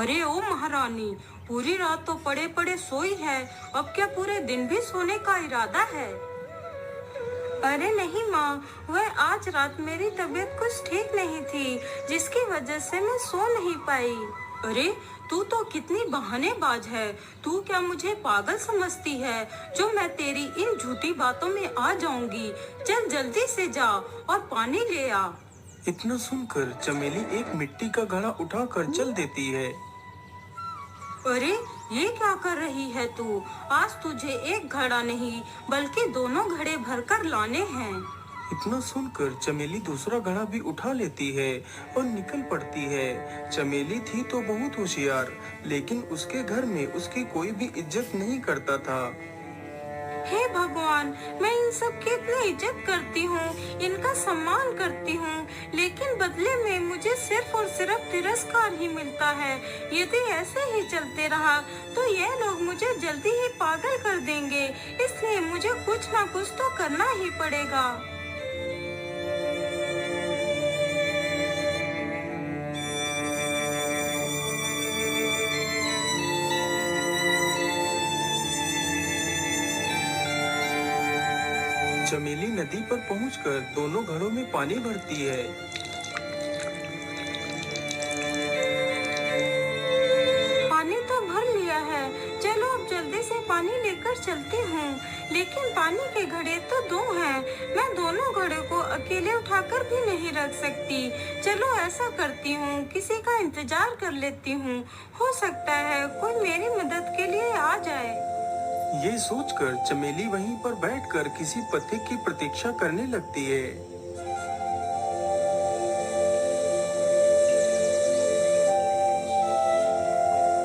अरे ओ महारानी, पूरी रात तो पड़े पड़े सोई है, अब क्या पूरे दिन भी सोने का इरादा है? अरे नहीं माँ, वह आज रात मेरी तबीयत कुछ ठीक नहीं थी, जिसकी वजह से मैं सो नहीं पाई। अरे तू तो कितनी बहानेबाज है। तू क्या मुझे पागल समझती है जो मैं तेरी इन झूठी बातों में आ जाऊंगी? चल जल्दी से जा और पानी ले आ। इतना सुनकर चमेली एक मिट्टी का घड़ा उठाकर चल देती है। अरे ये क्या कर रही है तू? आज तुझे एक घड़ा नहीं बल्कि दोनों घड़े भरकर लाने हैं। इतना सुनकर चमेली दूसरा घड़ा भी उठा लेती है और निकल पड़ती है। चमेली थी तो बहुत होशियार, लेकिन उसके घर में उसकी कोई भी इज्जत नहीं करता था। हे भगवान, मैं इन सब की इतनी इज्जत करती हूँ, इनका सम्मान करती हूँ, लेकिन बदले में मुझे सिर्फ और सिर्फ तिरस्कार ही मिलता है। यदि ऐसे ही चलते रहा तो ये लोग मुझे जल्दी ही पागल कर देंगे, इसलिए मुझे कुछ ना कुछ तो करना ही पड़ेगा। चमेली नदी पर पहुंचकर दोनों घड़ों में पानी भरती है। पानी तो भर लिया है, चलो अब जल्दी से पानी लेकर चलती हूँ। लेकिन पानी के घड़े तो दो हैं, मैं दोनों घड़े को अकेले उठाकर भी नहीं रख सकती। चलो ऐसा करती हूँ, किसी का इंतजार कर लेती हूँ, हो सकता है कोई मेरी मदद के लिए आ जाए। ये सोचकर चमेली वहीं पर बैठकर किसी पथिक की प्रतीक्षा करने लगती है।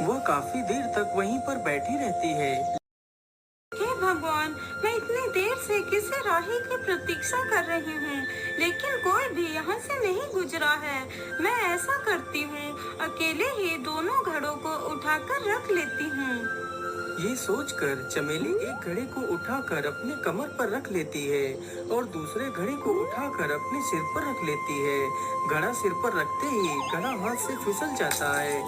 वह काफी देर तक वहीं पर बैठी रहती है। हे भगवान, मैं इतनी देर से किसी राही की प्रतीक्षा कर रही हूँ, लेकिन कोई भी यहाँ से नहीं गुजरा है। मैं ऐसा करती हूँ, अकेले ही दोनों घड़ों को उठाकर रख लेती हूँ। ये सोचकर चमेली एक घड़े को उठाकर अपने कमर पर रख लेती है और दूसरे घड़े को उठाकर अपने सिर पर रख लेती है। घड़ा सिर पर रखते ही घड़ा हाथ से फिसल जाता है।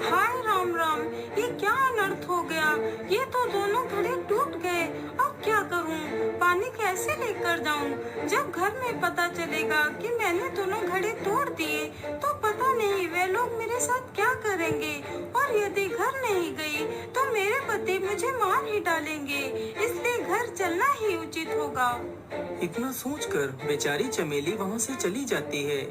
हाय राम राम, ये क्या अनर्थ हो गया? ये तो दोनों घड़े टूट गए, अब क्या करूं? पानी कैसे लेकर जाऊं? जब घर में पता चलेगा कि मैंने दोनों घड़े तोड़ दिए तो पता नहीं वे लोग मेरे साथ क्या करेंगे, और यदि घर नहीं गई तो मेरे पति मुझे मार ही डालेंगे, इसलिए घर चलना ही उचित होगा। इतना सोचकर बेचारी चमेली वहाँ से चली जाती है।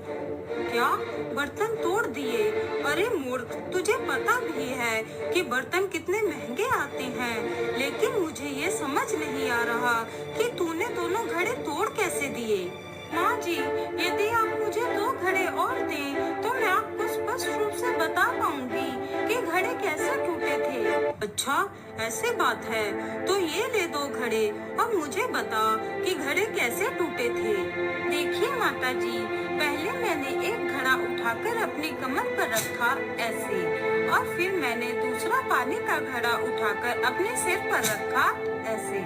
क्या बर्तन तोड़ दिए? अरे मूर्ख, तुझे पता भी है कि बर्तन कितने महंगे आते हैं, लेकिन मुझे ये समझ नहीं आ रहा कि तूने दोनों घड़े तोड़ कैसे दिए। माँ जी, यदि आप मुझे दो घड़े और दें तो मैं आपको स्पष्ट रूप से बता पाऊंगी कि घड़े कैसे टूटे थे। अच्छा, ऐसे बात है, तो ये ले दो घड़े, अब मुझे बता कि घड़े कैसे टूटे थे। देखिए माता जी, पहले मैंने एक घड़ा उठाकर अपनी कमर पर रखा ऐसे, और फिर मैंने दूसरा पानी का घड़ा उठाकर अपने सिर पर रखा ऐसे।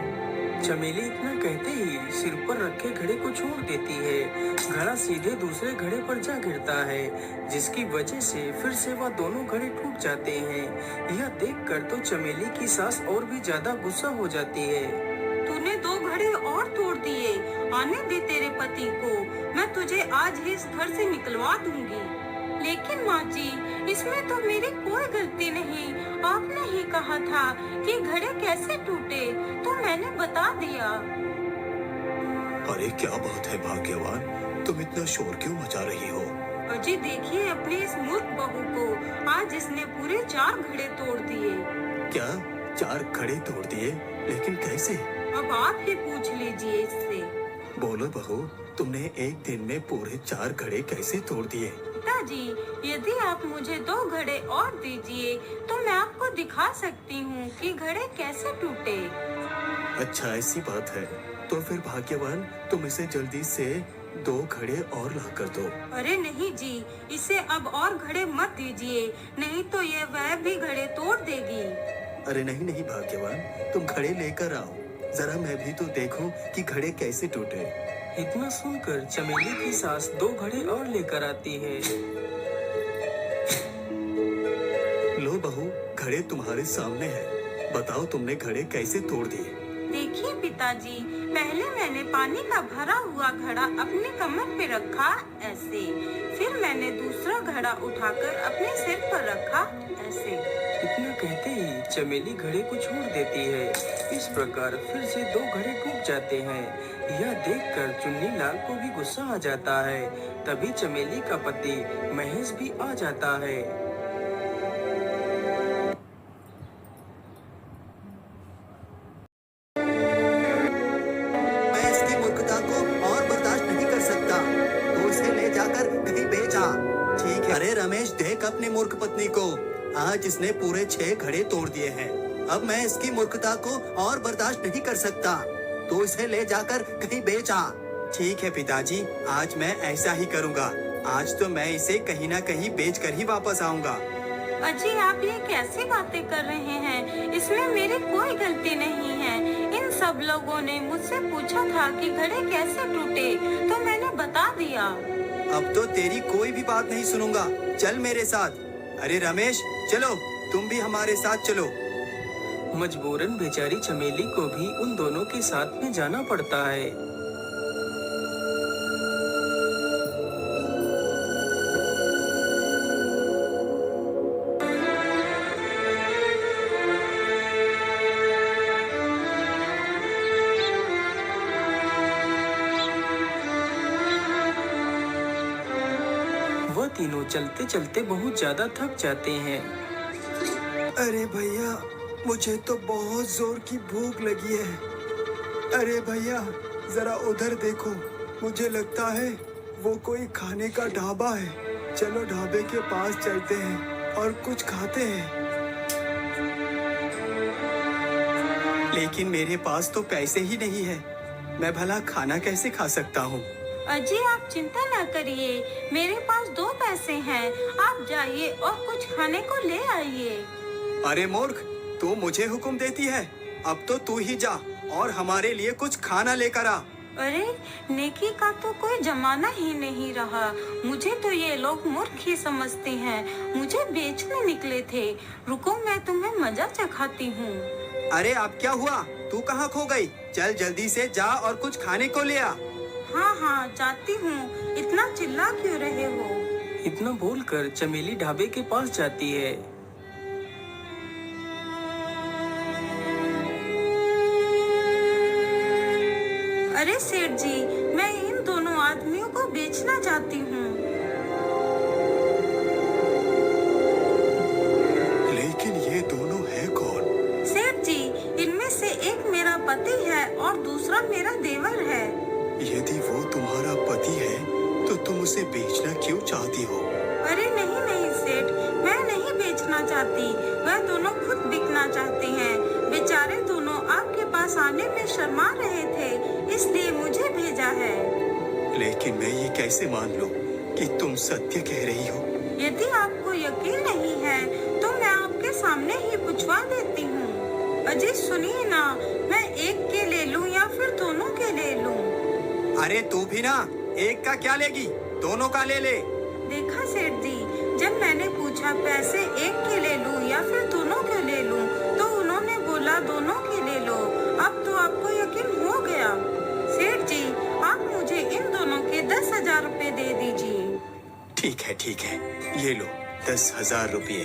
चमेली इतना कहते ही सिर पर रखे घड़े को छोड़ देती है। घड़ा सीधे दूसरे घड़े पर जा गिरता है, जिसकी वजह से फिर से वह दोनों घड़े टूट जाते हैं। यह देखकर तो चमेली की सास और भी ज्यादा गुस्सा हो जाती है। तूने दो घड़े और तोड़ दिए, आने दे तेरे पति को, मैं तुझे आज ही इस घर से निकलवा दूंगी। लेकिन माँ जी, इसमें तो मेरी कोई गलती नहीं, आपने ही कहा था कि घड़े कैसे टूटे, तो मैंने बता दिया। अरे क्या बात है भाग्यवान, तुम इतना शोर क्यों मचा रही हो? अजी देखिए अपनी इस मूर्ख बहू को, आज इसने पूरे 4 घड़े तोड़ दिए। क्या 4 घड़े तोड़ दिए? लेकिन कैसे? अब आप ही पूछ लीजिए इससे। बोलो बहू, तुमने एक दिन में पूरे 4 घड़े कैसे तोड़ दिए? पिताजी, यदि आप मुझे 2 घड़े और दीजिए तो मैं आपको दिखा सकती हूँ कि घड़े कैसे टूटे। अच्छा ऐसी बात है, तो फिर भाग्यवान तुम इसे जल्दी से 2 घड़े और ला कर दो। अरे नहीं जी, इसे अब और घड़े मत दीजिए, नहीं तो ये वह भी घड़े तोड़ देगी। अरे नहीं नहीं भाग्यवान, तुम घड़े लेकर आओ, जरा मैं भी तो देखूं कि घड़े कैसे टूटे। इतना सुनकर चमेली की सास 2 घड़े और लेकर आती है। लो बहू, घड़े तुम्हारे सामने है। बताओ तुमने घड़े कैसे तोड़ दिए? देखिए पिताजी, पहले मैंने पानी का भरा हुआ घड़ा अपने कमर पे रखा ऐसे, फिर मैंने दूसरा घड़ा उठाकर अपने सिर पर रखा ऐसे। इतना कहते ही चमेली घड़े को छोड़ देती है। इस प्रकार फिर से 2 घड़े टूट जाते हैं। यह देखकर चुन्नी लाल को भी गुस्सा आ जाता है। तभी चमेली का पति महेश भी आ जाता है। मैं इसकी मूर्खता को और बर्दाश्त नहीं कर सकता, तो इसे ले जाकर कहीं बेचा। ठीक है। अरे रमेश, देख अपनी मूर्ख पत्नी को, आज इसने पूरे 6 घड़े तोड़ दिए हैं। अब मैं इसकी मूर्खता को और बर्दाश्त नहीं कर सकता, तो इसे ले जाकर कहीं बेचा। ठीक है पिताजी, आज मैं ऐसा ही करूँगा। आज तो मैं इसे कहीं ना कहीं बेच कर ही वापस आऊँगा। अजी, आप ये कैसी बातें कर रहे हैं? इसमें मेरी कोई गलती नहीं है। इन सब लोगों ने मुझसे पूछा था कि घड़े कैसे टूटे, तो मैंने बता दिया। अब तो तेरी कोई भी बात नहीं सुनूंगा, चल मेरे साथ। अरे रमेश, चलो, तुम भी हमारे साथ चलो। मजबूरन बेचारी चमेली को भी उन दोनों के साथ में जाना पड़ता है। वह तीनों चलते चलते बहुत ज्यादा थक जाते हैं। अरे भैया, मुझे तो बहुत जोर की भूख लगी है। अरे भैया, जरा उधर देखो, मुझे लगता है वो कोई खाने का ढाबा है। चलो ढाबे के पास चलते हैं और कुछ खाते हैं। लेकिन मेरे पास तो पैसे ही नहीं है, मैं भला खाना कैसे खा सकता हूँ? अजी, आप चिंता न करिए, मेरे पास 2 पैसे हैं। आप जाइए और कुछ खाने को ले आइए। अरे मूर्ख, तू मुझे हुक्म देती है? अब तो तू ही जा और हमारे लिए कुछ खाना लेकर आ। अरे, नेकी का तो कोई जमाना ही नहीं रहा। मुझे तो ये लोग मूर्ख ही समझते हैं। मुझे बेचने निकले थे। रुको, मैं तुम्हें मजा चखाती हूँ। अरे अब क्या हुआ? तू कहाँ खो गई? चल जल्दी से जा और कुछ खाने को ले आ। हाँ हाँ, जाती हूँ। इतना चिल्ला क्यों रहे हो? इतना बोलकर चमेली ढाबे के पास जाती है। अरे सेठ जी, मैं इन दोनों आदमियों को बेचना चाहती हूँ। लेकिन ये दोनों है कौन? सेठ जी, इनमें से एक मेरा पति है और दूसरा मेरा देवर है। यदि वो तुम्हारा पति है तो तुम उसे बेचना क्यों चाहती हो? अरे नहीं नहीं सेठ, मैं नहीं बेचना चाहती। वह दोनों खुद बिकना चाहते हैं। बेचारे दोनों आपके पास आने में शर्मा रहे थे, इसलिए मुझे भेजा है। लेकिन मैं ये कैसे मान लूं कि तुम सत्य कह रही हो? यदि आपको यकीन नहीं है तो मैं आपके सामने ही पूछवा देती हूँ। अजी सुनिए ना, मैं एक के ले लूँ या फिर दोनों के ले लूँ? अरे तू भी ना, एक का क्या लेगी, दोनों का ले ले। देखा सेठ जी, जब मैंने पूछा पैसे एक के ले लूं या फिर दोनों के ले लूं, तो उन्होंने बोला दोनों के ले लो। अब तो आपको यकीन हो गया। सेठ जी, आप मुझे इन दोनों के 10,000 रुपए दे दीजिए। ठीक है, ये लो 10,000 रुपये।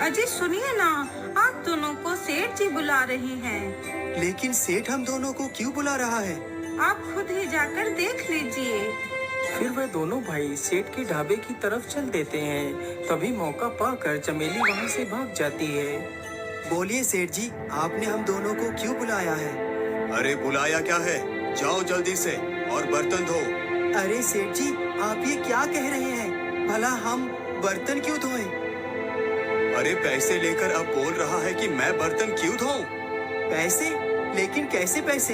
अजी सुनिए ना, आप दोनों को सेठ जी बुला रहे हैं। लेकिन सेठ हम दोनों को क्यों बुला रहा है? आप खुद ही जाकर देख लीजिए। फिर वह दोनों भाई सेठ के ढाबे की तरफ चल देते हैं। तभी मौका पाकर चमेली वहां से भाग जाती है। बोलिए सेठ जी, आपने हम दोनों को क्यों बुलाया है? अरे बुलाया क्या है, जाओ जल्दी से और बर्तन धो। अरे सेठ जी, आप ये क्या कह रहे हैं? भला हम बर्तन क्यों धोएं? अरे पैसे लेकर अब बोल रहा है कि मैं बर्तन क्यों धोऊं? पैसे? लेकिन कैसे पैसे?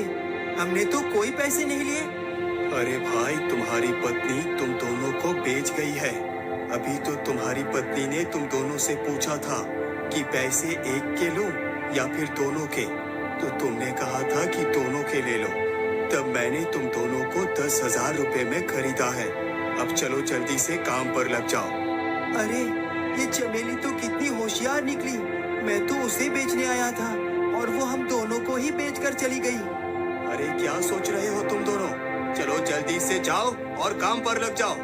हमने तो कोई पैसे नहीं लिए। अरे भाई, तुम्हारी पत्नी तुम दोनों को बेच गई है। अभी तो तुम्हारी पत्नी ने तुम दोनों से पूछा था कि पैसे एक के लूं या फिर दोनों के। तो तुमने कहा था कि दोनों के ले लो। तब मैंने तुम दोनों को 10,000 रुपए में खरीदा है। अब चलो जल्दी से काम पर लग जाओ। अरे ये चमेली तो कितनी होशियार निकली। मैं तो उसे बेचने आया था और वो हम दोनों को ही बेचकर चली गई। अरे क्या सोच रहे हो तुम दोनों? चलो जल्दी से जाओ और काम पर लग जाओ।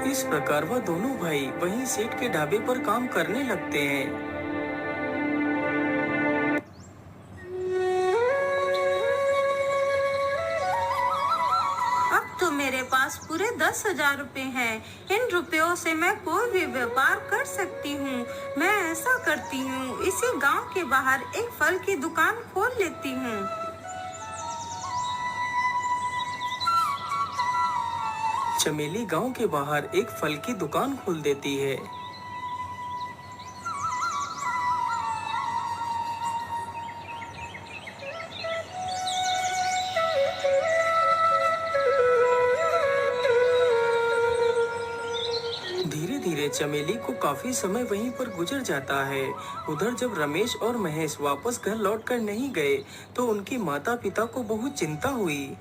इस प्रकार वह दोनों भाई वहीं सेठ के ढाबे पर काम करने लगते हैं। अब तो मेरे पास पूरे 10,000 रुपए हैं। इन रुपयों से मैं कोई भी व्यापार कर सकती हूँ। मैं ऐसा करती हूँ, इसी गांव के बाहर एक फल की दुकान खोल लेती हूँ। चमेली गांव के बाहर एक फल की दुकान खोल देती है। धीरे धीरे चमेली को काफी समय वहीं पर गुजर जाता है। उधर जब रमेश और महेश वापस घर लौटकर नहीं गए तो उनके माता पिता को बहुत चिंता हुई।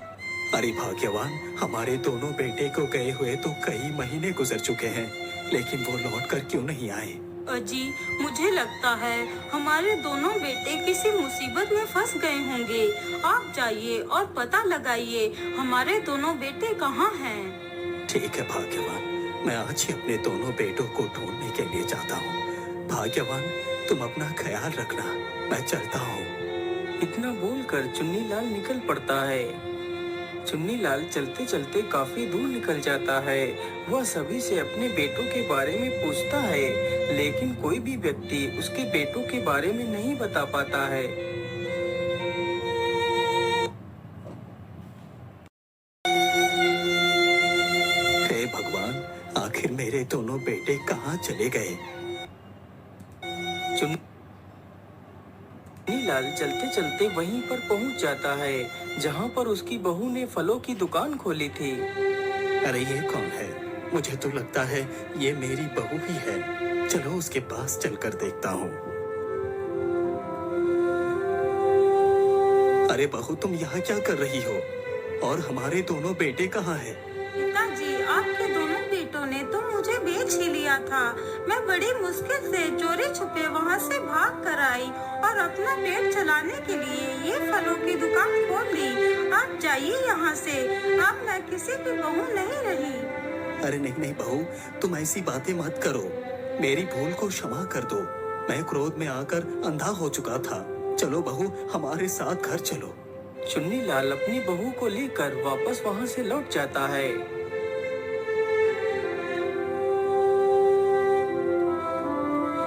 अरे भाग्यवान, हमारे दोनों बेटे को गए हुए तो कई महीने गुजर चुके हैं, लेकिन वो लौट कर क्यों नहीं आए? अजी, मुझे लगता है हमारे दोनों बेटे किसी मुसीबत में फंस गए होंगे। आप जाइए और पता लगाइए हमारे दोनों बेटे कहाँ हैं। ठीक है भाग्यवान, मैं आज ही अपने दोनों बेटों को ढूंढने के लिए जाता हूँ। भाग्यवान, तुम अपना ख्याल रखना, मैं चलता हूँ। इतना बोलकर चुन्नीलाल निकल पड़ता है। चुन्नीलाल चलते चलते काफी दूर निकल जाता है। वह सभी से अपने बेटों के बारे में पूछता है, लेकिन कोई भी व्यक्ति उसके बेटों के बारे में नहीं बता पाता है। हे भगवान, आखिर मेरे दोनों बेटे कहाँ चले गए? चुन्नीलाल चलते चलते वहीं पर पहुंच जाता है जहां पर उसकी बहू ने फलों की दुकान खोली थी। अरे ये कौन है? मुझे तो लगता है ये मेरी बहू ही है। चलो उसके पास चलकर देखता हूँ। अरे बहू, तुम यहाँ क्या कर रही हो? और हमारे दोनों बेटे कहाँ हैं? पिताजी, आपके दोनों बेटों ने तो मुझे बेच ही लिया था। मैं बड़ी मुश्किल से चोरी छुपे वहाँ से भाग कर आई और अपना पेट चलाने के लिए ये फलों की दुकान खोल ली। आप जाइए यहाँ से, अब मैं किसी की बहू नहीं रही। अरे नहीं नहीं बहू, तुम ऐसी बातें मत करो। मेरी भूल को क्षमा कर दो। मैं क्रोध में आकर अंधा हो चुका था। चलो बहू, हमारे साथ घर चलो। चुन्नीलाल अपनी बहू को लेकर वापस वहां से लौट जाता है।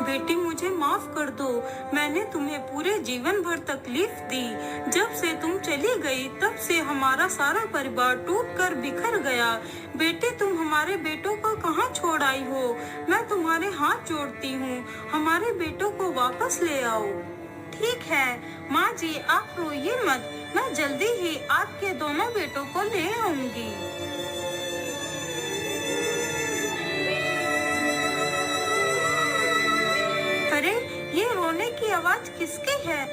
बेटी, मुझे माफ कर दो। मैंने तुम्हें पूरे जीवन भर तकलीफ दी। जब से तुम चली गई तब से हमारा सारा परिवार टूट कर बिखर गया। बेटी, तुम हमारे बेटों को कहाँ छोड़ आई हो? मैं तुम्हारे हाथ जोड़ती हूँ, हमारे बेटों को वापस ले आओ। ठीक है माँ जी, आप रोइए मत। मैं जल्दी ही आपके दोनों बेटों को ले आऊंगी। अरे, ये रोने की आवाज किसकी है?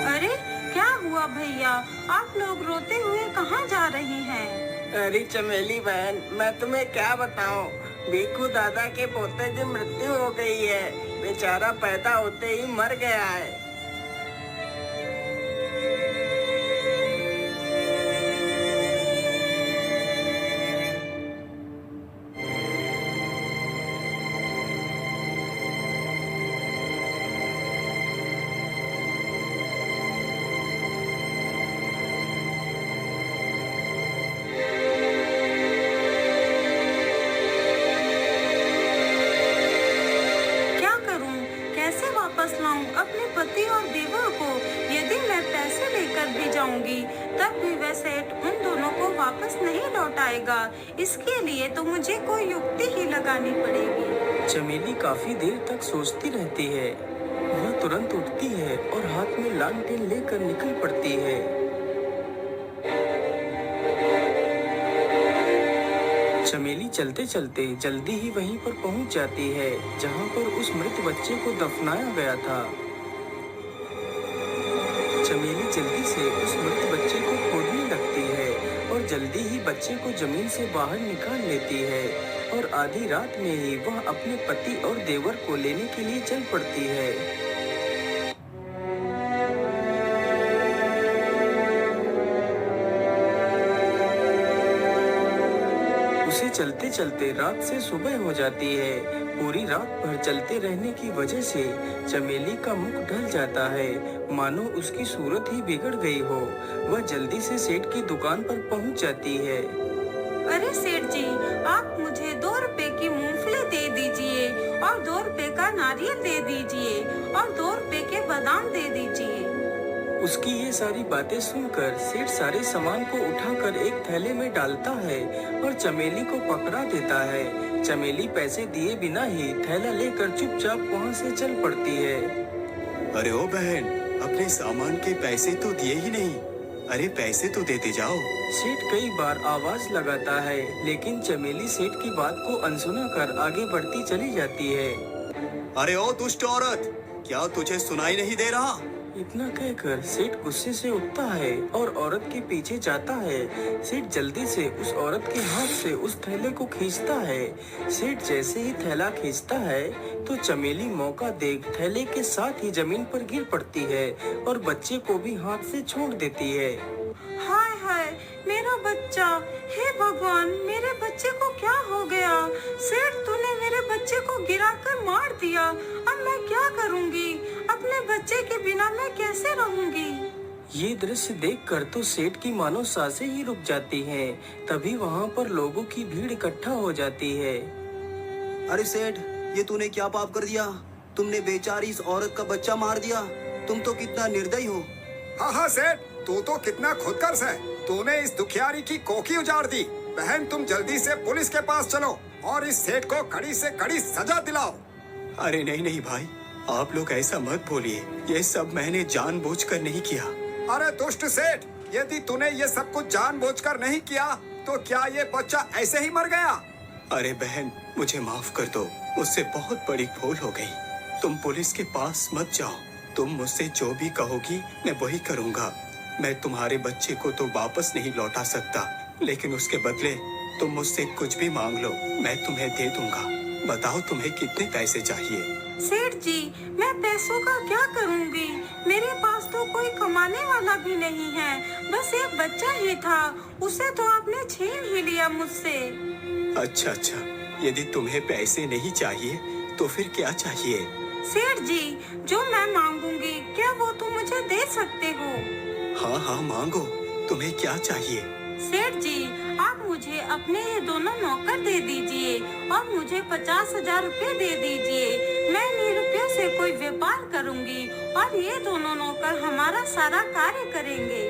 अरे, क्या हुआ भैया? आप लोग रोते हुए कहाँ जा रही हैं? अरे चमेली बहन, मैं तुम्हें क्या बताऊं, भिक्खू दादा के पोते की मृत्यु हो गई है। बेचारा पैदा होते ही मर गया है। वापस लाऊं अपने पति और देवर को? यदि मैं पैसे लेकर भी जाऊंगी तब भी वह सेठ उन दोनों को वापस नहीं लौटाएगा। इसके लिए तो मुझे कोई युक्ति ही लगानी पड़ेगी। चमेली काफी देर तक सोचती रहती है। वह तुरंत उठती है और हाथ में लालटेन लेकर निकल पड़ती है। चमेली चलते चलते जल्दी ही वहीं पर पहुंच जाती है जहां पर उस मृत बच्चे को दफनाया गया था। चमेली जल्दी से उस मृत बच्चे को खोदने लगती है और जल्दी ही बच्चे को जमीन से बाहर निकाल लेती है और आधी रात में ही वह अपने पति और देवर को लेने के लिए चल पड़ती है। उसे चलते चलते रात से सुबह हो जाती है। पूरी रात भर चलते रहने की वजह से चमेली का मुख ढल जाता है, मानो उसकी सूरत ही बिगड़ गई हो। वह जल्दी से सेठ की दुकान पर पहुंच जाती है। अरे सेठ जी, आप मुझे 2 रुपए की मूंगफली दे दीजिए और 2 रुपए का नारियल दे दीजिए और 2 रुपए के बादाम दे दीजिए। उसकी ये सारी बातें सुनकर सेठ सारे सामान को उठाकर एक थैले में डालता है और चमेली को पकड़ा देता है। चमेली पैसे दिए बिना ही थैला लेकर चुपचाप वहाँ से चल पड़ती है। अरे ओ बहन, अपने सामान के पैसे तो दिए ही नहीं। अरे पैसे तो देते जाओ। सेठ कई बार आवाज लगाता है, लेकिन चमेली सेठ की बात को अनसुना कर आगे बढ़ती चली जाती है। अरे ओ दुष्ट औरत, क्या तुझे सुनाई नहीं दे रहा? इतना कहकर सेठ गुस्से से उठता है और औरत के पीछे जाता है। सेठ जल्दी से उस औरत के हाथ से उस थैले को खींचता है। सेठ जैसे ही थैला खींचता है तो चमेली मौका देख थैले के साथ ही जमीन पर गिर पड़ती है और बच्चे को भी हाथ से छोड़ देती है। हाय हाय, मेरा बच्चा! हे भगवान, मेरे बच्चे को क्या हो गया? सेठ, तूने मेरे बच्चे को गिराकर मार दिया। अब मैं क्या करूंगी? अपने बच्चे के बिना मैं कैसे रहूंगी? ये दृश्य देखकर तो सेठ की मानो सांसें ही रुक जाती हैं। तभी वहाँ पर लोगों की भीड़ इकट्ठा हो जाती है। अरे सेठ, ये तूने क्या पाप कर दिया? तुमने बेचारी इस औरत का बच्चा मार दिया। तुम तो कितना निर्दयी हो। हाँ हाँ सेठ, तू तो कितना खुदगर्ज है। तूने इस दुखियारी की कोखी उजाड़ दी। बहन, तुम जल्दी से पुलिस के पास चलो और इस सेठ को कड़ी से कड़ी सजा दिलाओ। अरे नहीं नहीं भाई, आप लोग ऐसा मत बोलिए। ये सब मैंने जानबूझकर नहीं किया। अरे दुष्ट सेठ, यदि तूने ये सब कुछ जानबूझकर नहीं किया तो क्या ये बच्चा ऐसे ही मर गया? अरे बहन, मुझे माफ कर दो। मुझसे बहुत बड़ी भूल हो गई। तुम पुलिस के पास मत जाओ। तुम मुझसे जो भी कहोगी मैं वही करूँगा। मैं तुम्हारे बच्चे को तो वापस नहीं लौटा सकता, लेकिन उसके बदले तुम मुझसे कुछ भी मांग लो, मैं तुम्हें दे दूंगा। बताओ तुम्हें कितने पैसे चाहिए? सेठ जी, मैं पैसों का क्या करूंगी? मेरे पास तो कोई कमाने वाला भी नहीं है। बस एक बच्चा ही था, उसे तो आपने छीन ही लिया मुझसे। अच्छा अच्छा, यदि तुम्हें पैसे नहीं चाहिए तो फिर क्या चाहिए? सेठ जी, जो मैं मांगूंगी क्या वो तुम मुझे दे सकते हो? हाँ हाँ मांगो, तुम्हें क्या चाहिए? सेठ जी, आप मुझे अपने ये दोनों नौकर दे दीजिए और मुझे 50,000 रुपए दे दीजिए। मैं इन रुपयों से कोई व्यापार करूंगी और ये दोनों नौकर हमारा सारा कार्य करेंगे।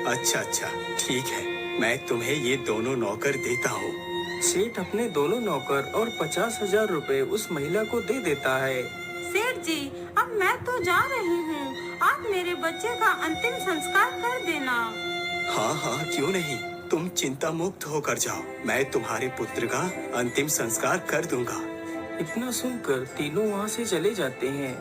अच्छा अच्छा, ठीक है, मैं तुम्हें ये दोनों नौकर देता हूँ। सेठ अपने दोनों नौकर और 50,000 रुपए उस महिला को दे देता है। सेठ जी, अब मैं तो जा रही हूँ। आप मेरे बच्चे का अंतिम संस्कार कर देना। हाँ हाँ, क्यों नहीं, तुम चिंता मुक्त होकर जाओ। मैं तुम्हारे पुत्र का अंतिम संस्कार कर दूंगा। इतना सुनकर तीनों वहाँ से चले जाते हैं।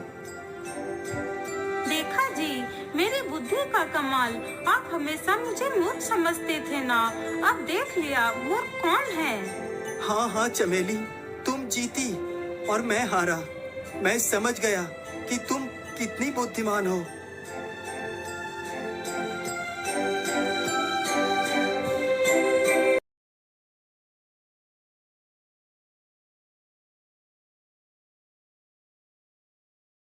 देखा जी, मेरी बुद्धि का कमाल। आप हमेशा मुझे मूर्ख समझते थे ना, अब देख लिया मूर्ख कौन है। हाँ हाँ चमेली, तुम जीती और मैं हारा। मैं समझ गया कि तुम कितनी बुद्धिमान हो।